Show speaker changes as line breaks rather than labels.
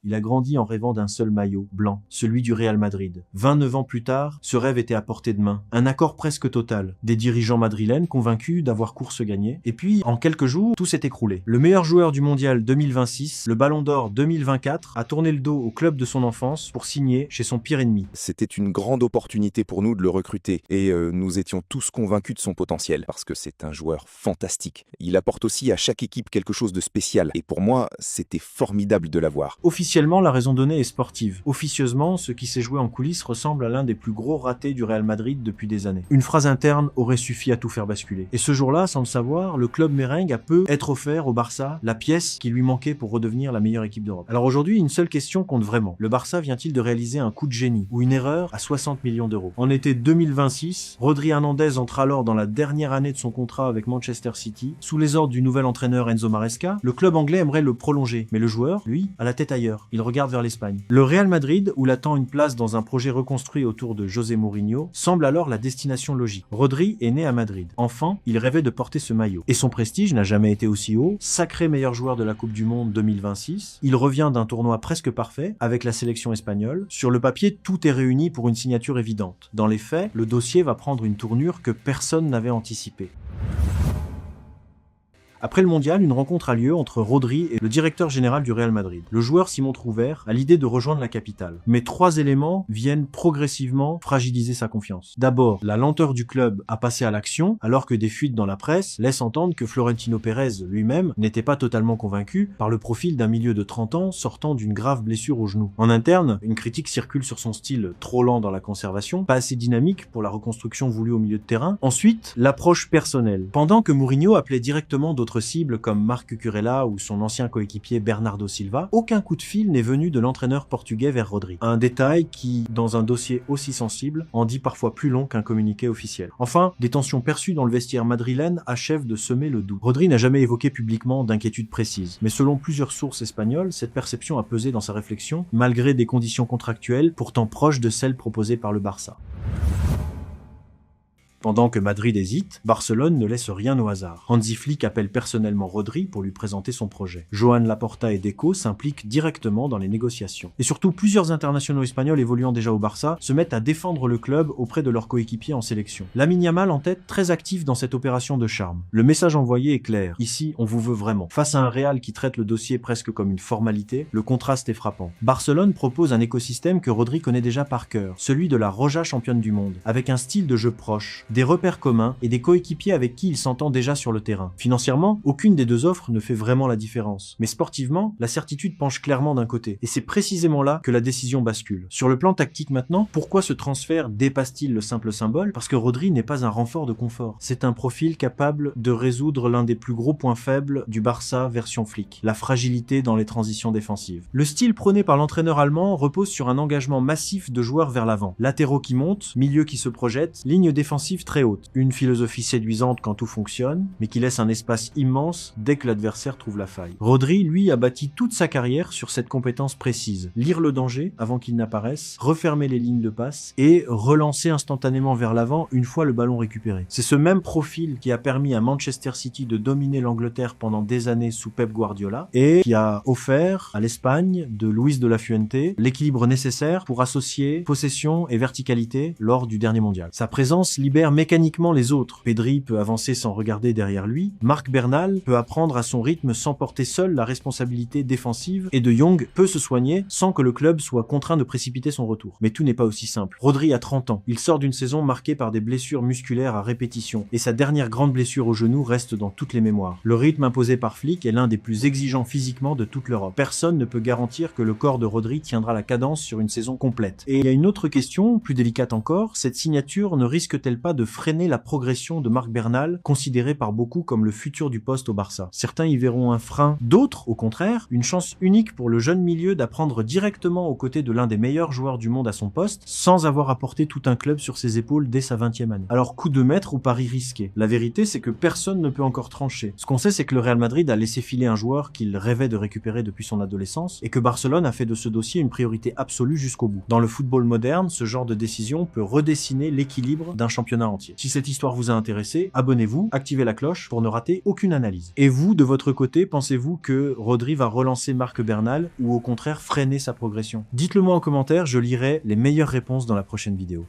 Il a grandi en rêvant d'un seul maillot, blanc, celui du Real Madrid. 29 ans plus tard, ce rêve était à portée de main. Un accord presque total. Des dirigeants madrilènes convaincus d'avoir course gagnée. Et puis, en quelques jours, tout s'est écroulé. Le meilleur joueur du mondial 2026, le Ballon d'Or 2024, a tourné le dos au club de son enfance pour signer chez son pire ennemi.
C'était une grande opportunité pour nous de le recruter et nous étions tous convaincus de son potentiel parce que c'est un joueur fantastique. Il apporte aussi à chaque équipe quelque chose de spécial et pour moi, c'était formidable de l'avoir.
Officiellement, la raison donnée est sportive. Officieusement, ce qui s'est joué en coulisses ressemble à l'un des plus gros ratés du Real Madrid depuis des années. Une phrase interne aurait suffi à tout faire basculer. Et ce jour-là, sans le savoir, le club merengue a peu être offert au Barça la pièce qui lui manquait pour redevenir la meilleure équipe d'Europe. Alors aujourd'hui, une seule question compte vraiment. Le Barça vient-il de réaliser un coup de génie ou une erreur à 60 millions d'euros? En été 2026, Rodri Hernandez entre alors dans la dernière année de son contrat avec Manchester City. Sous les ordres du nouvel entraîneur Enzo Maresca, le club anglais aimerait le prolonger. Mais le joueur, lui, a la tête ailleurs. Il regarde vers l'Espagne. Le Real Madrid, où l'attend une place dans un projet reconstruit autour de José Mourinho, semble alors la destination logique. Rodri est né à Madrid. Enfant, il rêvait de porter ce maillot. Et son prestige n'a jamais été aussi haut. Sacré meilleur joueur de la Coupe du Monde 2026. Il revient d'un tournoi presque parfait avec la sélection espagnole. Sur le papier, tout est réuni pour une signature évidente. Dans les faits, le dossier va prendre une tournure que personne n'avait anticipée. Après le mondial, une rencontre a lieu entre Rodri et le directeur général du Real Madrid. Le joueur s'y montre ouvert à l'idée de rejoindre la capitale. Mais 3 éléments viennent progressivement fragiliser sa confiance. D'abord, la lenteur du club à passer à l'action, alors que des fuites dans la presse laissent entendre que Florentino Pérez lui-même n'était pas totalement convaincu par le profil d'un milieu de 30 ans sortant d'une grave blessure au genou. En interne, une critique circule sur son style trop lent dans la conservation, pas assez dynamique pour la reconstruction voulue au milieu de terrain. Ensuite, l'approche personnelle. Pendant que Mourinho appelait directement d'autres cibles comme Marc Cucurella ou son ancien coéquipier Bernardo Silva, aucun coup de fil n'est venu de l'entraîneur portugais vers Rodri. Un détail qui, dans un dossier aussi sensible, en dit parfois plus long qu'un communiqué officiel. Enfin, des tensions perçues dans le vestiaire madrilène achèvent de semer le doute. Rodri n'a jamais évoqué publiquement d'inquiétude précise, mais selon plusieurs sources espagnoles, cette perception a pesé dans sa réflexion, malgré des conditions contractuelles pourtant proches de celles proposées par le Barça. Pendant que Madrid hésite, Barcelone ne laisse rien au hasard. Hansi Flick appelle personnellement Rodri pour lui présenter son projet. Joan Laporta et Deco s'impliquent directement dans les négociations. Et surtout, plusieurs internationaux espagnols évoluant déjà au Barça se mettent à défendre le club auprès de leurs coéquipiers en sélection. Lamine Yamal en tête, très actif dans cette opération de charme. Le message envoyé est clair. Ici, on vous veut vraiment. Face à un Real qui traite le dossier presque comme une formalité, le contraste est frappant. Barcelone propose un écosystème que Rodri connaît déjà par cœur, celui de la Roja championne du monde, avec un style de jeu proche, des repères communs et des coéquipiers avec qui il s'entend déjà sur le terrain. Financièrement, aucune des deux offres ne fait vraiment la différence. Mais sportivement, la certitude penche clairement d'un côté. Et c'est précisément là que la décision bascule. Sur le plan tactique maintenant, pourquoi ce transfert dépasse-t-il le simple symbole? Parce que Rodri n'est pas un renfort de confort. C'est un profil capable de résoudre l'un des plus gros points faibles du Barça version Flick, la fragilité dans les transitions défensives. Le style prôné par l'entraîneur allemand repose sur un engagement massif de joueurs vers l'avant. Latéraux qui montent, milieu qui se projette, ligne défensive très haute. Une philosophie séduisante quand tout fonctionne, mais qui laisse un espace immense dès que l'adversaire trouve la faille. Rodri, lui, a bâti toute sa carrière sur cette compétence précise. Lire le danger avant qu'il n'apparaisse, refermer les lignes de passe et relancer instantanément vers l'avant une fois le ballon récupéré. C'est ce même profil qui a permis à Manchester City de dominer l'Angleterre pendant des années sous Pep Guardiola et qui a offert à l'Espagne de Luis de la Fuente l'équilibre nécessaire pour associer possession et verticalité lors du dernier mondial. Sa présence libère mécaniquement les autres. Pedri peut avancer sans regarder derrière lui. Marc Bernal peut apprendre à son rythme sans porter seul la responsabilité défensive. Et De Jong peut se soigner sans que le club soit contraint de précipiter son retour. Mais tout n'est pas aussi simple. Rodri a 30 ans. Il sort d'une saison marquée par des blessures musculaires à répétition. Et sa dernière grande blessure au genou reste dans toutes les mémoires. Le rythme imposé par Flick est l'un des plus exigeants physiquement de toute l'Europe. Personne ne peut garantir que le corps de Rodri tiendra la cadence sur une saison complète. Et il y a une autre question, plus délicate encore, cette signature ne risque-t-elle pas de freiner la progression de Marc Bernal, considéré par beaucoup comme le futur du poste au Barça? Certains y verront un frein, d'autres, au contraire, une chance unique pour le jeune milieu d'apprendre directement aux côtés de l'un des meilleurs joueurs du monde à son poste, sans avoir à porter tout un club sur ses épaules dès sa 20e année. Alors coup de maître ou pari risqué? La vérité, c'est que personne ne peut encore trancher. Ce qu'on sait, c'est que le Real Madrid a laissé filer un joueur qu'il rêvait de récupérer depuis son adolescence, et que Barcelone a fait de ce dossier une priorité absolue jusqu'au bout. Dans le football moderne, ce genre de décision peut redessiner l'équilibre d'un championnat championnat entier. Si cette histoire vous a intéressé, abonnez-vous, activez la cloche pour ne rater aucune analyse. Et vous, de votre côté, pensez-vous que Rodri va relancer Marc Bernal ou au contraire freiner sa progression? Dites-le moi en commentaire, je lirai les meilleures réponses dans la prochaine vidéo.